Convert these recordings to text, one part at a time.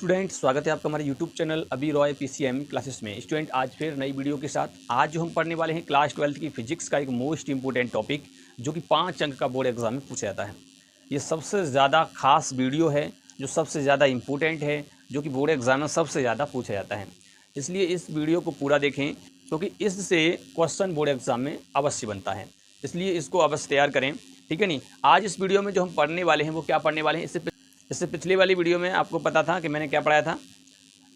Student, स्वागत है आपका हमारे यूट्यूब चैनल अभी रॉय पीसीएम क्लासेस में। स्टूडेंट, आज फिर नई वीडियो के साथ आज जो हम पढ़ने वाले हैं क्लास 12 की फिजिक्स का एक मोस्ट इंपॉर्टेंट टॉपिक, जो कि 5 अंक का बोर्ड एग्जाम में पूछा जाता है। ये सबसे ज़्यादा खास वीडियो है, जो सबसे ज़्यादा इम्पोर्टेंट है, जो कि बोर्ड एग्जाम में सबसे ज़्यादा पूछा जाता है। इसलिए इस वीडियो को पूरा देखें, क्योंकि इससे क्वेश्चन बोर्ड एग्जाम में अवश्य बनता है। इसलिए इसको अवश्य तैयार करें, ठीक है नहीं। आज इस वीडियो में जो हम पढ़ने वाले हैं वो क्या पढ़ने वाले हैं, इससे पिछली वाली वीडियो में आपको पता था कि मैंने क्या पढ़ाया था।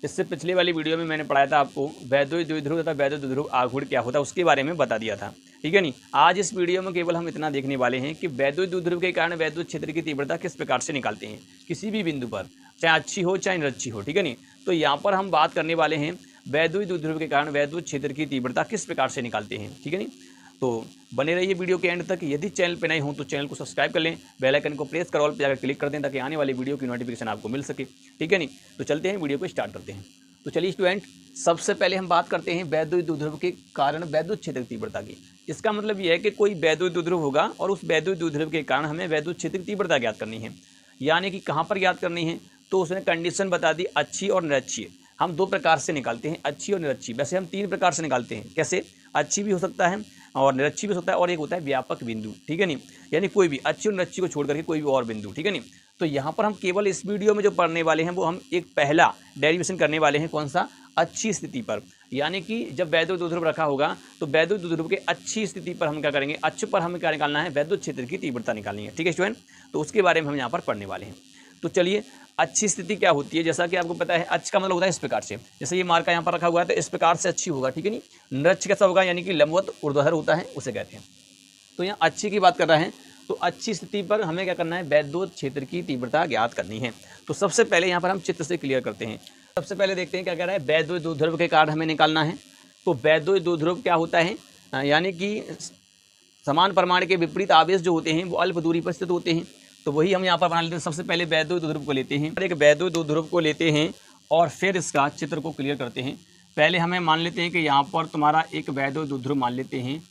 इससे पिछले वाली वीडियो में मैंने पढ़ाया था आपको वैद्युत द्विध्रुव तथा वैद्युत द्विध्रुव आघूर्ण क्या होता है, उसके बारे में बता दिया था, ठीक है नहीं। आज इस वीडियो में केवल हम इतना देखने वाले हैं कि वैद्युत द्विध्रुव के कारण वैद्युत क्षेत्र की तीव्रता किस प्रकार से निकालते हैं, किसी भी बिंदु पर, चाहे अच्छी हो चाहे निरच्छी हो, ठीक है नहीं। तो यहाँ पर हम बात करने वाले हैं वैद्युत द्विध्रुव के कारण वैद्युत क्षेत्र की तीव्रता किस प्रकार से निकालते हैं, ठीक है नहीं। तो बने रहिए वीडियो के एंड तक। यदि चैनल पे नए हो तो चैनल को सब्सक्राइब कर लें, बेल आइकन को प्रेस कर ऑल पे जाकर क्लिक कर दें, ताकि आने वाली वीडियो की नोटिफिकेशन आपको मिल सके, ठीक है नहीं। तो चलते हैं, वीडियो को स्टार्ट करते हैं। तो चलिए स्टूडेंट, सबसे पहले हम बात करते हैं वैद्युत द्विध्रुव के कारण वैद्युत क्षेत्र की तीव्रता की। इसका मतलब यह है कि कोई वैद्युत द्विध्रुव होगा और उस वैद्युत द्विध्रुव के कारण हमें वैद्युत क्षेत्र की तीव्रता ज्ञात करनी है। यानी कि कहाँ पर ज्ञात करनी है, तो उसने कंडीशन बता दी अच्छी और निरक्षीय। हम दो प्रकार से निकालते हैं, अच्छी और निरक्षी। वैसे हम 3 प्रकार से निकालते हैं। कैसे? अच्छी भी हो सकता है और निरक्षी भी हो सकता है, और एक होता है व्यापक बिंदु, ठीक है नहीं। यानी कोई भी अच्छी और निरक्षी को छोड़ करके कोई भी और बिंदु, ठीक है नहीं। तो यहाँ पर हम केवल इस वीडियो में जो पढ़ने वाले हैं वो हम एक पहला डेरिवेशन करने वाले हैं। कौन सा? अच्छी स्थिति पर। यानी कि जब वैद्युत द्विध्रुव रखा होगा तो वैद्युत द्विध्रुव के अच्छी स्थिति पर हम क्या करेंगे, अक्ष पर हमें क्या निकालना है, वैद्युत क्षेत्र की तीव्रता निकालनी है, ठीक है स्टूडेंट। तो उसके बारे में हम यहाँ पर पढ़ने वाले हैं। तो चलिए, अच्छी स्थिति क्या होती है, जैसा कि आपको पता है अक्ष का मतलब होता है इस प्रकार से, जैसे ये मार्का यहाँ पर रखा हुआ है तो इस प्रकार से अच्छी होगा, ठीक है नहीं। निरक्ष कैसा होगा, यानी कि लंबवत ऊर्ध्वाधर होता है, उसे कहते हैं। तो यहाँ अच्छी की बात कर रहे हैं, तो अच्छी स्थिति पर हमें क्या करना है, वैद्युत क्षेत्र की तीव्रता ज्ञात करनी है। तो सबसे पहले यहाँ पर हम चित्र से क्लियर करते हैं। सबसे पहले देखते हैं क्या कह रहा है, वैद्युत द्विध्रुव के कारण हमें निकालना है। तो वैद्युत द्विध्रुव क्या होता है, यानी कि समान परमाणु के विपरीत आवेश जो होते हैं वो अल्प दूरी पर स्थित होते हैं। तो वही हम यहाँ पर बना लेते हैं। सबसे पहले वैद्युत द्विध्रुव को लेते हैं, एक वैद्युत द्विध्रुव को लेते हैं और फिर इसका चित्र को क्लियर करते हैं। पहले हमें मान लेते हैं कि यहाँ पर तुम्हारा एक वैद्युत द्विध्रुव मान लेते हैं।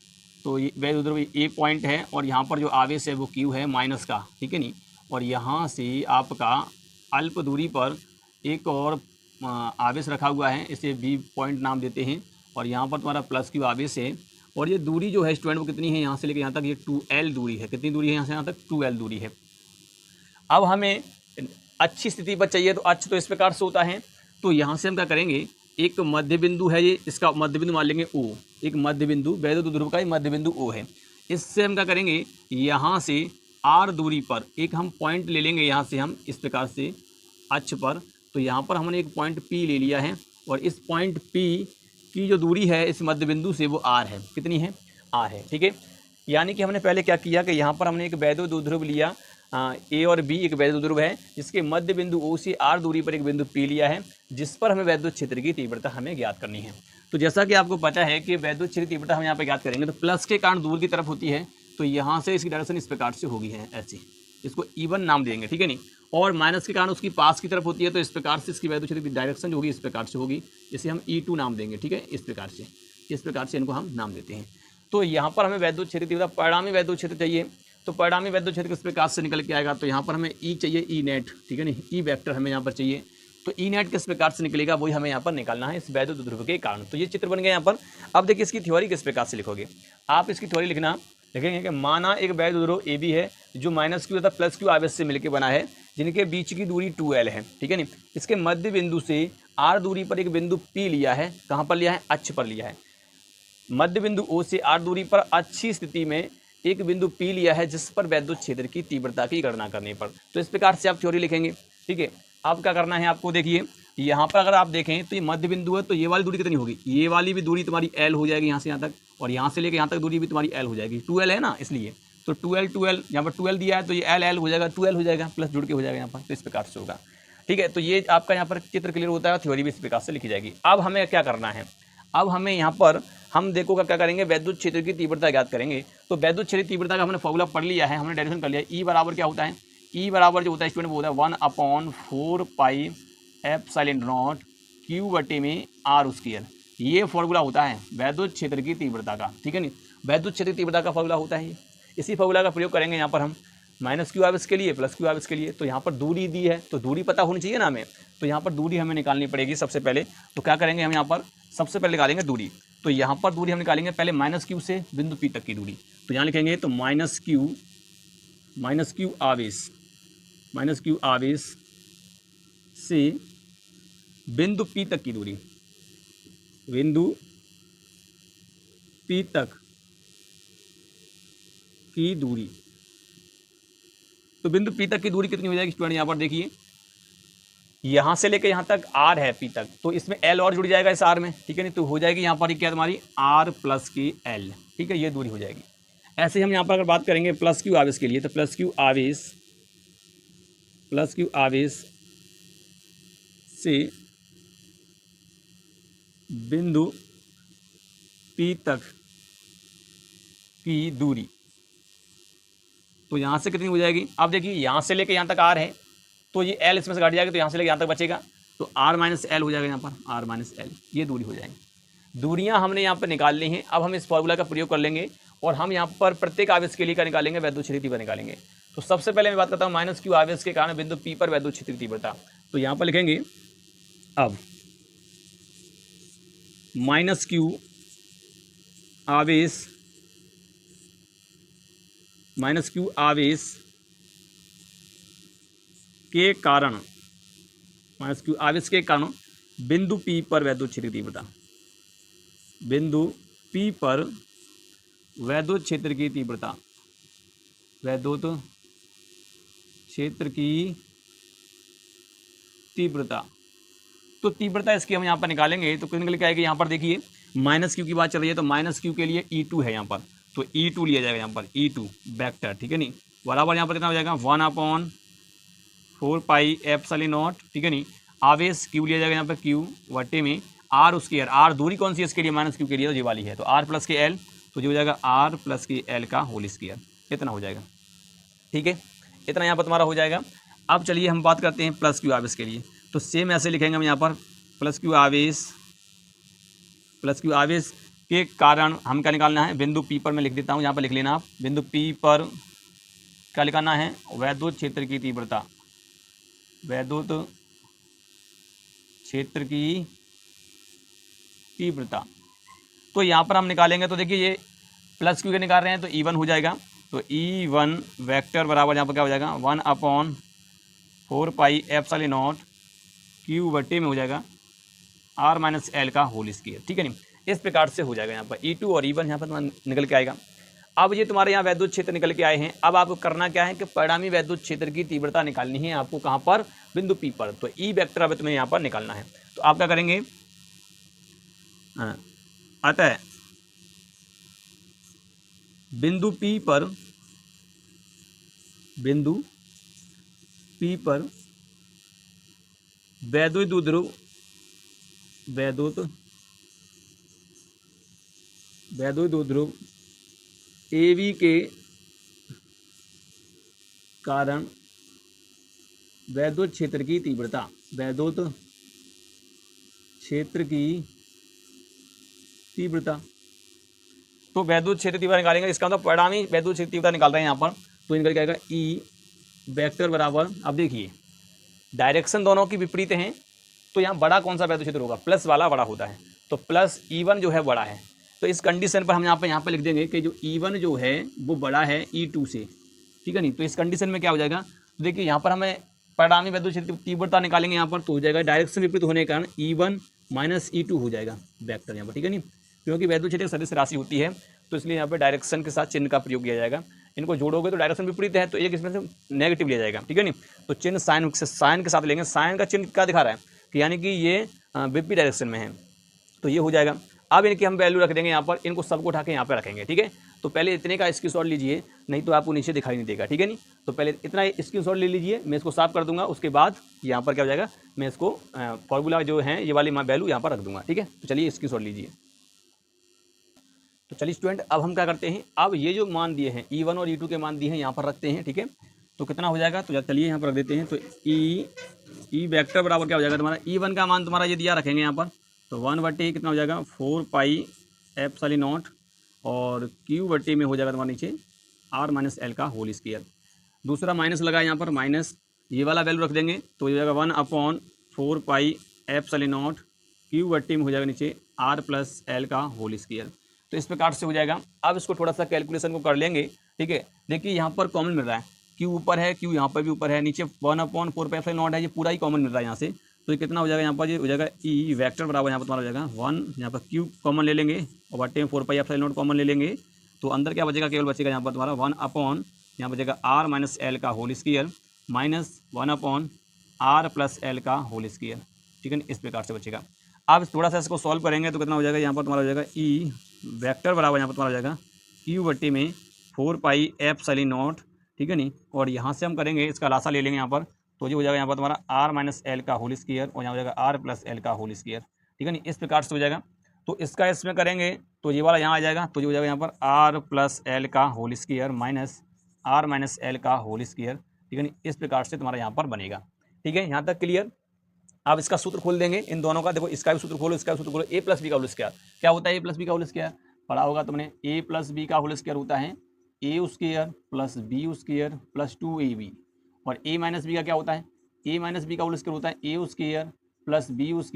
तो ये वैद्युत द्विध्रुव एक पॉइंट है और यहाँ पर जो आवेश है वो Q है माइनस का, ठीक है नहीं। और यहाँ से आपका अल्प दूरी पर एक और आवेश रखा हुआ है, इसे B पॉइंट नाम देते हैं। और यहाँ पर तुम्हारा प्लस Q आवेश है। और ये दूरी जो है स्टूडेंट वो कितनी है, यहाँ से लेकर यहाँ तक ये 2L दूरी है। कितनी दूरी है, यहाँ से यहाँ तक 2L दूरी है। अब हमें अच्छी स्थिति पर चाहिए, तो अक्ष तो इस प्रकार से होता है। तो यहाँ से हम क्या करेंगे, एक मध्य बिंदु है, ये इसका मध्य बिंदु मान लेंगे O। एक मध्य बिंदु, वैद्युत द्विध्रुव का मध्य बिंदु O है। इससे हम क्या करेंगे, यहाँ से R दूरी पर एक हम पॉइंट ले लेंगे, यहाँ से हम इस प्रकार से अक्ष पर। तो यहाँ पर हमने एक पॉइंट P ले लिया है और इस पॉइंट P की जो दूरी है इस मध्य बिंदु से वो R है। कितनी है? R है, ठीक है। यानी कि हमने पहले क्या किया कि यहाँ पर हमने एक वैद्युत द्विध्रुव लिया, A और B एक वैद्युत द्विध्रुव है, जिसके मध्य बिंदु O से R दूरी पर एक बिंदु P लिया है, जिस पर हमें वैद्युत क्षेत्र की तीव्रता हमें ज्ञात करनी है। तो जैसा कि आपको पता है कि वैद्युत क्षेत्र की तीव्रता हम यहाँ पे ज्ञात करेंगे, तो प्लस के कारण दूर की तरफ होती है, तो यहाँ से इसकी डायरेक्शन इस प्रकार से होगी है ऐसी, इसको E1 नाम देंगे, ठीक है नहीं। और माइनस के कारण उसकी पास की तरफ होती है, तो इस प्रकार से इसकी वैद्युत क्षेत्र की डायरेक्शन जो होगी इस प्रकार से होगी, इसे हम E2 नाम देंगे, ठीक है। इस प्रकार से इनको हम नाम देते हैं। तो यहाँ पर हमें वैद्युत क्षेत्र तीव्रता, परिणामी वैद्युत क्षेत्र चाहिए। तो परिणामी वैद्युत क्षेत्र किस प्रकार से निकल के आएगा, तो यहाँ पर हमें E चाहिए, E नेट, ठीक है नहीं, E वेक्टर हमें यहाँ पर चाहिए। तो E नेट किस प्रकार से निकलेगा, वही हमें यहाँ पर निकालना है इस वैद्युत द्विध्रुव के कारण। तो ये चित्र बन गया यहाँ पर। अब देखिए इसकी थ्योरी किस प्रकार से लिखोगे आप। इसकी थ्योरी लिखना, लिखेंगे कि माना एक वैद्युत द्विध्रुव AB है, जो माइनस Q तथा प्लस Q आवेश से मिलकर बना है, जिनके बीच की दूरी 2L है, ठीक है नहीं। इसके मध्य बिंदु से R दूरी पर एक बिंदु P लिया है। कहाँ पर लिया है? अक्ष पर लिया है। मध्य बिंदु O से R दूरी पर अच्छी स्थिति में एक बिंदु P लिया है, जिस पर वैद्युत क्षेत्र की तीव्रता की गणना करने पर। तो इस प्रकार से आप थ्योरी लिखेंगे, ठीक है। अब क्या करना है आपको, देखिए यहाँ पर अगर आप देखें तो ये मध्य बिंदु है, तो ये वाली दूरी कितनी होगी, ये वाली भी दूरी तुम्हारी L हो जाएगी यहाँ से यहाँ तक, और यहाँ से लेकर यहाँ तक दूरी भी तुम्हारी L हो जाएगी। 2L है ना, इसलिए तो 2L यहाँ पर 2L दिया है, तो ये L हो जाएगा, 2L हो जाएगा, प्लस जुड़ के हो जाएगा यहाँ पर। तो इस प्रकार से होगा, ठीक है। तो ये आपका यहाँ पर चित्र क्लियर होता है, थ्योरी भी इस प्रकार से लिखी जाएगी। अब हमें क्या करना है, अब हमें यहाँ पर हम देखो क्या करेंगे, वैद्युत क्षेत्र की तीव्रता ज्ञात करेंगे। तो वैद्युत क्षेत्र तीव्रता का हमने फॉर्मूला पढ़ लिया है, हमने डेरिवेशन कर लिया। E बराबर क्या होता है, E बराबर जो होता है स्टूडेंट वो होता है 1/4 पाई एप्सिलॉन नॉट Q बटे में R स्क्वायर। ये फॉर्मूला होता है वैद्युत क्षेत्र की तीव्रता का, ठीक है नहीं। वैद्युत क्षेत्र की तीव्रता का फॉर्मूला होता है ये। इसी फॉर्मूला का प्रयोग करेंगे यहाँ पर हम। माइनस क्यू आप इसके लिए, प्लस क्यू आप इसके लिए। तो यहाँ पर दूरी दी है तो दूरी पता होनी चाहिए ना हमें, तो यहाँ पर दूरी हमें निकालनी पड़ेगी सबसे पहले। तो क्या करेंगे हम, यहाँ पर सबसे पहले निकालेंगे दूरी। तो यहाँ पर दूरी हम निकालेंगे पहले माइनस क्यू से बिंदु पी तक की दूरी। तो यहाँ लिखेंगे तो माइनस क्यू आवेश से बिंदु पी तक की दूरी, बिंदु पी तक की दूरी। तो बिंदु पी तक की दूरी कितनी हो जाएगी स्टूडेंट, यहाँ पर देखिए, यहाँ से लेकर यहाँ तक आर है पी तक, तो इसमें एल और जुड़ जाएगा इस आर में, ठीक है नहीं, तो हो जाएगी यहाँ पर क्या तुम्हारी आर प्लस की एल, ठीक है, ये दूरी हो जाएगी। ऐसे ही हम यहाँ पर अगर बात करेंगे प्लस क्यू आवेश के लिए, तो प्लस क्यू आवेश से बिंदु पी तक की दूरी, तो यहाँ से कितनी हो जाएगी। अब देखिए यहाँ से लेकर यहाँ तक आर है, तो ये एल इसमें से घट जाएगा, तो यहाँ से लेकर यहाँ तक बचेगा, तो आर माइनस एल हो जाएगा, यहाँ पर आर माइनस एल, ये दूरी हो जाएगी। दूरियाँ हमने यहाँ पर निकाल ली हैं। अब हम इस फॉर्मूला का प्रयोग कर लेंगे और हम यहाँ पर प्रत्येक आवेश के लिए का निकालेंगे, वैद्युत क्षेत्र तीव्रता निकालेंगे। तो सबसे पहले मैं बात करता हूँ माइनस क्यू आवेश के कारण बिंदु पी पर वैद्युत क्षेत्र तीव्रता। तो यहाँ पर लिखेंगे अब माइनस क्यू आवेश के कारण, बिंदु पी पर वैद्युत क्षेत्र की तीव्रता, बिंदु पी पर वैद्युत क्षेत्र की तीव्रता, वैद्युत क्षेत्र की तीव्रता। तो तीव्रता इसकी हम यहाँ पर निकालेंगे, तो निकल के आएगी, यहाँ पर देखिए माइनस क्यू की बात चल रही है, तो माइनस क्यू के लिए E2 है यहाँ पर, तो E2 लिया जाएगा यहाँ पर, E2 वेक्टर, ठीक है नहीं, बराबर यहाँ पर कितना हो जाएगा 1/4πε0, ठीक है नहीं, आवेश क्यू लिया जाएगा यहाँ पर, क्यू वटे में आर उसकी एल, आर दूरी कौन सी है इसके लिए, माइनस क्यू के लिए, तो ये वाली है, तो आर प्लस के एल, तो जो हो जाएगा आर प्लस के एल का होल स्क्वायर, इतना हो जाएगा, ठीक है, इतना यहाँ पर तुम्हारा हो जाएगा। अब चलिए हम बात करते हैं प्लस क्यू आवेश के लिए। तो सेम ऐसे लिखेंगे हम यहाँ पर प्लस क्यू आवेश के कारण हम क्या निकालना है, बिंदु पी पर मैं लिख देता हूँ, यहाँ पर लिख लेना आप, बिंदु पी पर क्या लिखाना है, वैद्युत क्षेत्र की तीव्रता, वैद्युत क्षेत्र की तीव्रता। तो यहाँ पर हम निकालेंगे, तो देखिए ये प्लस क्यू के निकाल रहे हैं, तो E1 हो जाएगा, तो E1 वेक्टर बराबर यहाँ पर क्या हो जाएगा 1/4πε0 क्यू बटे में हो जाएगा आर माइनस एल का होल स्क्वायर, ठीक है नहीं, इस प्रकार से हो जाएगा। यहाँ पर E2 और E1 यहाँ पर निकल के आएगा। अब ये तुम्हारे यहाँ वैद्युत क्षेत्र निकल के आए हैं। अब आपको करना क्या है कि परिणामी वैद्युत क्षेत्र की तीव्रता निकालनी है आपको, कहाँ पर, बिंदु पी पर। तो ई वेक्टर अब तुम्हें यहाँ पर निकालना है, तो आप क्या करेंगे, अतः बिंदु पी पर वैद्युत द्विध्रुव AB के कारण वैद्युत क्षेत्र की तीव्रता, वैद्युत क्षेत्र की तीव्रता। तो वैद्युत क्षेत्र तीव्रता निकालेंगे, इसका मतलब परिणामी वैद्युत क्षेत्र तीव्रता निकाल रहे हैं यहाँ पर, तो निकल के आएगा E वेक्टर बराबर, अब देखिए डायरेक्शन दोनों की विपरीत हैं, तो यहाँ बड़ा कौन सा वैद्युत क्षेत्र होगा, प्लस वाला बड़ा होता है, तो प्लस E1 जो है बड़ा है। तो इस कंडीशन पर हम यहाँ पे लिख देंगे कि जो E1 जो है वो बड़ा है E2 से, ठीक है नहीं। तो इस कंडीशन में क्या हो जाएगा, तो देखिए यहाँ पर हमें परिणामी वैद्युत क्षेत्र तीव्रता निकालेंगे यहाँ पर, तो हो जाएगा डायरेक्शन विपरीत होने के कारण E1 माइनस E2 हो जाएगा वेक्टर यहाँ पर, ठीक है नहीं, क्योंकि वैद्युत क्षेत्र सदिश राशि होती है, तो इसलिए यहाँ पर डायरेक्शन के साथ चिन्ह का प्रयोग किया जाएगा। इनको जोड़ोगे तो डायरेक्शन विपरीत है, तो एक इसमें से नेगेटिव लिया जाएगा, ठीक है नहीं। तो चिन्ह साइन के साथ लेंगे, साइन का चिन्ह क्या दिखा रहा है कि यानी कि ये विपरीत डायरेक्शन में है, तो ये हो जाएगा। अब इनकी हम वैल्यू रख देंगे यहाँ पर, इनको सबको उठा के यहाँ पर रखेंगे, ठीक है। तो पहले इतने का स्क्रीनशॉट लीजिए, नहीं तो आपको नीचे दिखाई नहीं देगा, ठीक है नहीं। तो पहले इतना स्क्रीनशॉट ले लीजिए, मैं इसको साफ कर दूंगा, उसके बाद यहाँ पर क्या हो जाएगा, मैं इसको फॉर्मूला जो है ये वाली वैल्यू यहाँ पर रख दूंगा, ठीक है। तो चलिए स्क्रीनशॉट लीजिए। तो चलिए स्टूडेंट, अब हम क्या करते हैं, अब ये जो मान दिए हैं E1 और E2 के मान दिए हैं यहाँ पर रखते हैं, ठीक है। तो कितना हो जाएगा, तो चलिए यहाँ पर रख देते हैं। तो ई वेक्टर बराबर क्या हो जाएगा तुम्हारा, E1 का मान तुम्हारा ये दिया रखेंगे यहाँ पर, तो 1/, कितना हो जाएगा 4πε0 और Q/, में हो जाएगा तुम्हारे नीचे R - L का होल स्क्वायर। दूसरा माइनस लगा यहाँ पर, माइनस ये वाला वैल्यू रख देंगे तो ये हो जाएगा 1/4πε0 क्यू बट्टी में हो जाएगा नीचे r+l का होल स्क्वायर। तो इस प्रकार से हो जाएगा। अब इसको थोड़ा सा कैलकुलेशन को कर लेंगे, ठीक है। देखिए यहाँ पर कॉमन मिल रहा है, क्यू ऊपर है, क्यू यहाँ पर भी ऊपर है, नीचे 1/4πε0 है, ये पूरा ही कॉमन मिल रहा है यहाँ से। तो ये कितना हो जाएगा यहाँ पर, ये हो जाएगा ई वेक्टर बराबर यहाँ पर तुम्हारा हो जाएगा 1, यहाँ पर क्यू कॉमन ले लेंगे और बट्टे में 4πε0 कॉमन ले लेंगे। तो अंदर क्या बचेगा, केवल बचेगा यहाँ पर तुम्हारा 1/, यहाँ बचेगा r-l का होल स्क्वायर माइनस 1/r+l का होल स्क्वायर, ठीक है। इस प्रकार से बचेगा। अब थोड़ा सा इसको सॉल्व करेंगे तो कितना हो जाएगा, यहाँ पर तुम्हारा हो जाएगा ई वेक्टर बराबर यहाँ पर तुम्हारा हो जाएगा क्यू बट्टी में 4πε0, ठीक है नहीं। और यहाँ से हम करेंगे इसका लासा ले लेंगे यहाँ पर, तो ये हो जाएगा यहाँ पर तुम्हारा r-l का होल स्क्वायर और यहाँ हो जाएगा r+l का होल स्क्वायर, ठीक है नहीं। इस प्रकार से हो जाएगा। तो इसका इसमें करेंगे तो ये वाला यहाँ आ जाएगा, तो ये हो जाएगा यहाँ पर r+l का होल स्क्वायर माइनस r-l का होल स्क्वायर, ठीक है नहीं। इस प्रकार से तुम्हारा यहाँ पर बनेगा, ठीक है। यहाँ तक क्लियर। आप इसका सूत्र खोल देंगे इन दोनों का, देखो इसका भी सूत्र खोलो, इसका भी सूत्र खोलो। a+b का होल स्क्वायर क्या होता है, a+b का होल स्क्वायर पढ़ा होगा तुमने। a+b का होल स्क्वायर होता है a² + b² + 2ab। और a-b का क्या होता है, a-b का होल स्क्वायर होता है a² + b² -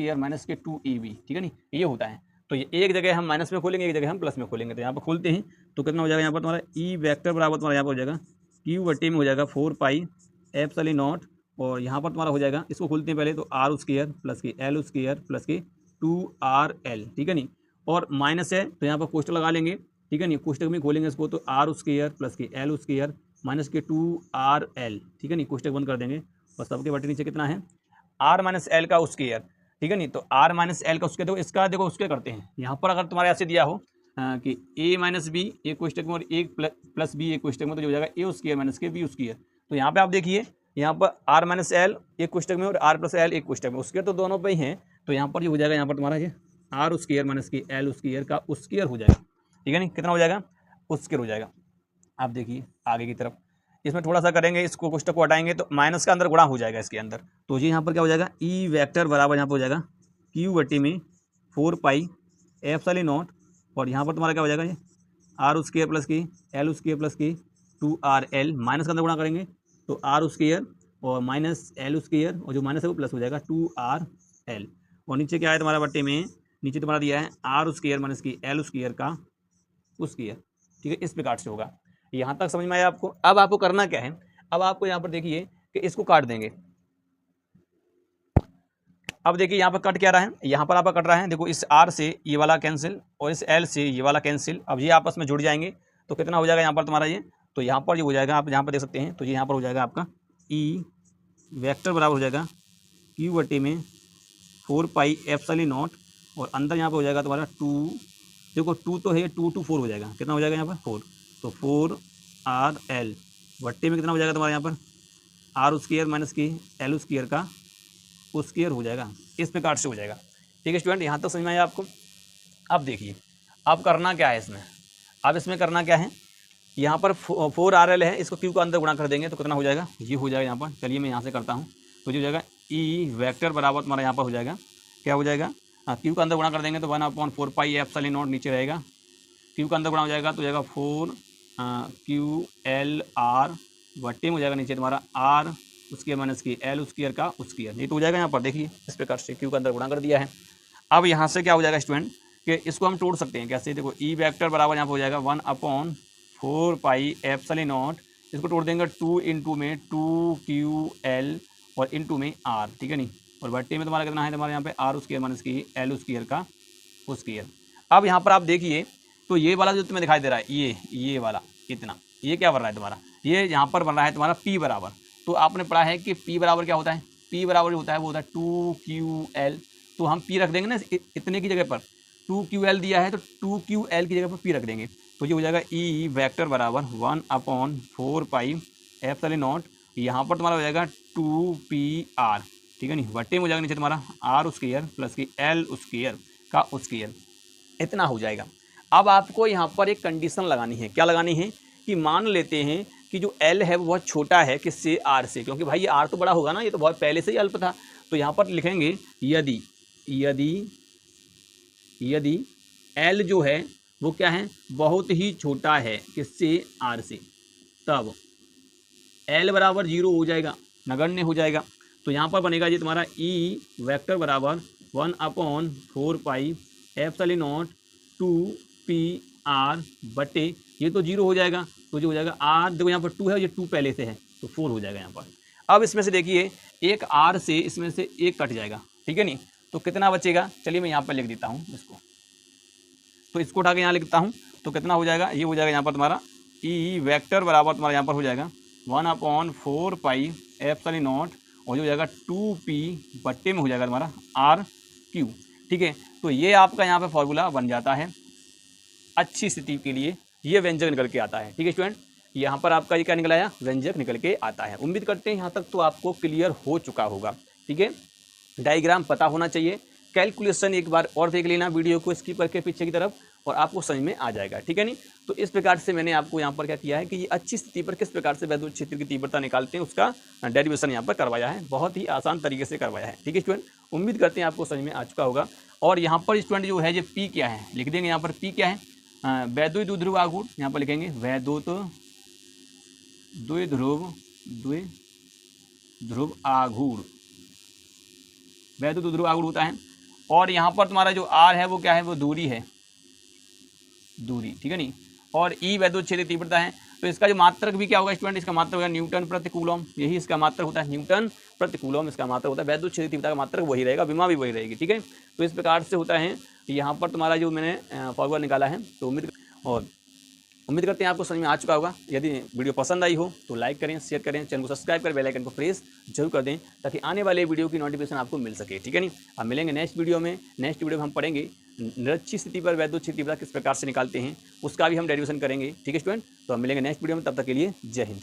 2ab, ठीक है नहीं, ये होता है। तो ये एक जगह हम माइनस में खोलेंगे, एक जगह हम प्लस में खोलेंगे। तो यहाँ पर खोलते हैं तो कितना हो जाएगा यहाँ पर तुम्हारा ई वेक्टर बराबर तुम्हारा यहाँ पर हो जाएगा क्यू बट्टी में हो जाएगा 4πε0 और यहाँ पर तुम्हारा हो जाएगा, इसको खोलते हैं पहले तो r² + के l² + के 2rl, ठीक है नहीं। और माइनस है तो यहाँ पर कोष्टक लगा लेंगे, ठीक है नहीं। कोष्टक में खोलेंगे इसको तो r² + के l² - के 2rl, ठीक है नहीं। कोष्टक बंद कर देंगे और सबके बटे नीचे कितना है r-l का स्क्वायर, ठीक है नहीं। तो r-l का स्क्वायर, देखो इसका देखो उसके करते हैं। यहाँ पर अगर तुम्हारे ऐसे दिया हो कि a-b एक कोष्टक में और एक प्लस b एक कोष्टक में, तो जो हो जाएगा a² - के b²। तो यहाँ पे आप देखिए यहाँ पर r-l एक कोष्टक में और r+l एक कोष्टक में, उसके तो दोनों पे ही हैं। तो यहाँ पर ये हो जाएगा यहाँ पर तुम्हारा ये r² - के l² का स्क्वायर हो जाएगा, ठीक है नहीं। कितना हो जाएगा, स्क्वायर हो जाएगा। आप देखिए आगे की तरफ इसमें थोड़ा सा करेंगे, इसको कोष्टक को हटाएंगे तो माइनस का अंदर गुणा हो जाएगा इसके अंदर। तो ये यहाँ पर क्या हो जाएगा ई वेक्टर बराबर यहाँ पर हो जाएगा क्यू बट्टी में 4πε0 और यहाँ पर तुम्हारा क्या हो जाएगा ये r² + की l² + की 2rl, माइनस का अंदर गुणा करेंगे तो r² और माइनस l² और जो माइनस है वो प्लस हो जाएगा 2rl। और नीचे क्या है तुम्हारा बट्टे में, नीचे तुम्हारा दिया है r² - की l² का स्क्वायर, ठीक है। इस प्रकार से होगा। यहाँ तक समझ में आया आपको। अब आपको करना क्या है, अब आपको यहाँ पर देखिए कि इसको काट देंगे। अब देखिए यहाँ पर कट क्या रहा है, यहाँ पर आपका कट रहा है, देखो इस r से ये वाला कैंसिल और इस l से ये वाला कैंसिल। अब ये आपस में जुड़ जाएंगे तो कितना हो जाएगा यहाँ पर तुम्हारा ये, तो यहाँ पर ये हो जाएगा, आप यहाँ पर देख सकते हैं। तो ये यहाँ पर हो जाएगा आपका ई वेक्टर बराबर हो जाएगा क्यू बट्टी में 4πε0 और अंदर यहाँ पर हो जाएगा तुम्हारा 2, देखो 2 तो है, 2 to 4 हो जाएगा। कितना हो जाएगा यहाँ पर 4, तो 4rl बट्टे में कितना हो जाएगा तुम्हारा यहाँ पर r² - की l² का स्क्वायर हो जाएगा। इस प्रकार से हो जाएगा, ठीक है स्टूडेंट। यहाँ तक समझ में आया आपको। अब देखिए अब करना क्या है इसमें, अब इसमें करना क्या है, यहाँ पर 4rl है, इसको क्यू का अंदर गुणा कर देंगे तो कितना हो जाएगा, ये हो जाएगा यहाँ पर। चलिए मैं यहाँ से करता हूँ तो जो हो जाएगा ई वेक्टर बराबर तुम्हारा यहाँ पर हो जाएगा, क्या हो जाएगा, क्यू का अंदर गुणा कर देंगे तो 1/4πε0 नीचे रहेगा, क्यू का अंदर गुणा हो जाएगा तो जाएगा 4qlr बट्टे में हो जाएगा नीचे तुम्हारा r उसके माइनस की l² का स्क्वायर, ये तो हो जाएगा यहाँ पर। देखिए इस प्रकार से क्यू का अंदर गुणा कर दिया है। अब यहाँ से क्या हो जाएगा स्टूडेंट कि इसको हम तोड़ सकते हैं कैसे, देखो ई वेक्टर बराबर यहाँ पर हो जाएगा 1/4πε0, इसको तोड़ देंगे 2 × में 2ql और इंटू में r, ठीक है नहीं। और बट्टे में तुम्हारा कितना है तुम्हारे यहाँ पे r² - की l² का स्क्वायर। अब यहाँ पर आप देखिए तो ये वाला जो तुम्हें दिखाई दे रहा है ये वाला इतना, ये क्या बन रहा है तुम्हारा, ये यहाँ पर बन रहा है तुम्हारा p बराबर। तो आपने पढ़ा है कि p बराबर क्या होता है, p बराबर होता है वो होता है 2ql। तो हम p रख देंगे ना इतने की जगह पर, 2ql दिया है तो 2ql की जगह पर p रख देंगे। तो ये हो जाएगा ई वेक्टर बराबर 1/4πε0, यहाँ पर तुम्हारा हो जाएगा 2pr, ठीक है नहीं। बट्टे में हो जाएगा नीचे तुम्हारा r² + की l² का स्क्वायर, इतना हो जाएगा। अब आपको यहाँ पर एक कंडीशन लगानी है, क्या लगानी है कि मान लेते हैं कि जो l है वो बहुत छोटा है किससे, r से, क्योंकि भाई ये r तो बड़ा होगा ना, ये तो बहुत पहले से ही अल्प था। तो यहाँ पर लिखेंगे यदि l जो है वो क्या है, बहुत ही छोटा है किससे, r से, तब L बराबर 0 हो जाएगा, नगण्य हो जाएगा। तो यहाँ पर बनेगा जी तुम्हारा E वेक्टर बराबर 1/4 पाई एप्सिलॉन नॉट 2PR बटे, ये तो 0 हो जाएगा, तो जो हो जाएगा R, देखो यहाँ पर 2 है, ये 2 पहले से है तो 4 हो जाएगा यहाँ पर। अब इसमें से देखिए एक R से इसमें से एक कट जाएगा, ठीक है नहीं, तो कितना बचेगा, चलिए मैं यहाँ पर लिख देता हूँ इसको, तो इसको उठा के यहाँ लिखता हूँ, तो कितना हो जाएगा, ये हो जाएगा यहाँ पर तुम्हारा E वेक्टर बराबर तुम्हारा यहाँ पर हो जाएगा 1/4 पाई एप्सिलॉन नॉट, और जो हो जाएगा 2P बट्टे में हो जाएगा तुम्हारा RQ, ठीक है। तो ये आपका यहाँ पे फॉर्मूला बन जाता है अच्छी स्थिति के लिए, ये व्यंजक निकल के आता है, ठीक है स्टूडेंट। यहाँ पर आपका ये क्या निकल आया, व्यंजक निकल के आता है। उम्मीद करते हैं यहाँ तक तो आपको क्लियर हो चुका होगा, ठीक है। डायग्राम पता होना चाहिए, कैलकुलेशन एक बार और देख लेना वीडियो को स्किप करके पीछे की तरफ, और आपको समझ में आ जाएगा, ठीक है नहीं। तो इस प्रकार से मैंने आपको यहाँ पर क्या किया है कि ये अच्छी स्थिति पर किस प्रकार से वैद्युत क्षेत्र की तीव्रता निकालते हैं उसका डेरिवेशन यहाँ पर करवाया है, बहुत ही आसान तरीके से करवाया है, ठीक है स्टूडेंट। उम्मीद करते हैं आपको समझ में आ चुका होगा। और यहाँ पर स्टूडेंट जो है, ये पी क्या है लिख देंगे, यहाँ पर पी क्या है, वैद्युत द्विध्रुव आघूर्ण, यहाँ पर लिखेंगे वैद्युत द्विध्रुव आघूर्ण, वैद्युत द्विध्रुव आघूर्ण होता है। और यहाँ पर तुम्हारा जो आर है वो क्या है, वो दूरी है, दूरी, ठीक है नहीं। और ई वैद्युत क्षेत्र तीव्रता है। तो इसका जो मात्रक भी क्या होगा स्टूडेंट, इसका मात्रक होगा न्यूटन प्रति कूलम, यही इसका मात्रक होता है, न्यूटन प्रति कूलम इसका मात्रक होता है। वैद्युत क्षेत्र तीव्रता का मात्रक वही रहेगा, विमा भी वही रहेगी, ठीक है। तो इस प्रकार से होता है। यहाँ पर तुम्हारा जो मैंने फॉर्मूला निकाला है, तो उम्मीद करते हैं आपको समझ में आ चुका होगा। यदि वीडियो पसंद आई हो तो लाइक करें, शेयर करें, चैनल को सब्सक्राइब कर बेल आइकन को प्रेस जरूर कर दें, ताकि आने वाले वीडियो की नोटिफिकेशन आपको मिल सके, ठीक है नहीं। अब मिलेंगे नेक्स्ट वीडियो में। नेक्स्ट वीडियो में हम पढ़ेंगे निरक्षीय स्थिति पर वैद्युत क्षेत्र तीव्रता किस प्रकार से निकालते हैं, उसका भी हम डेरिवेशन करेंगे, ठीक है स्टूडेंट। तो हम मिलेंगे नेक्स्ट वीडियो में, तब तक के लिए जय हिंद।